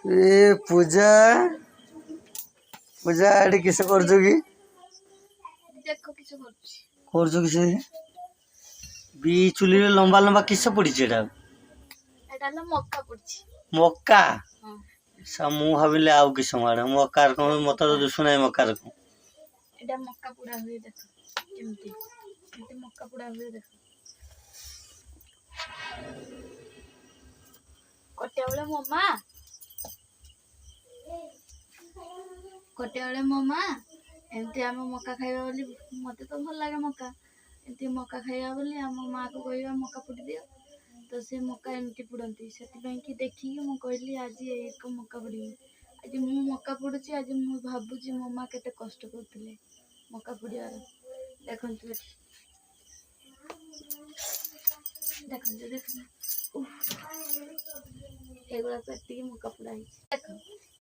ए पूजा पूजा eighty किस कर कि देखो किस करछि कर किस बी चुली लंबा लंबा किस पड़ी एटा एटा ना मक्का पड़छि मक्का हां सा मु भाविले आउ किस माडे मक्का को मत तो दुसुनाई मक्का को एटा मक्का पुड़ा हुए देखो केमती केमती मक्का पुड़ा हुए देखो कटे मम्मा कटे मम्मा एमती आम मक्का खाइबा बोली मते तो भल लागे मक्का एमती मक्का खाइबा बोली आम माँ को कहवा मक्का पुड़ी दियो तो से मक्का एमती पुड़ती से कि देखिए मु कहली आज एक मक्का पुड़ी आज मु मक्का पुड़ुची आज मु भाबुची मो माँ केते कष्ट करथिले मक्का पुड़ियार देखंतु देखंतु देखंतु एगुड़ा तो एतिकी मक्का पुड़ा है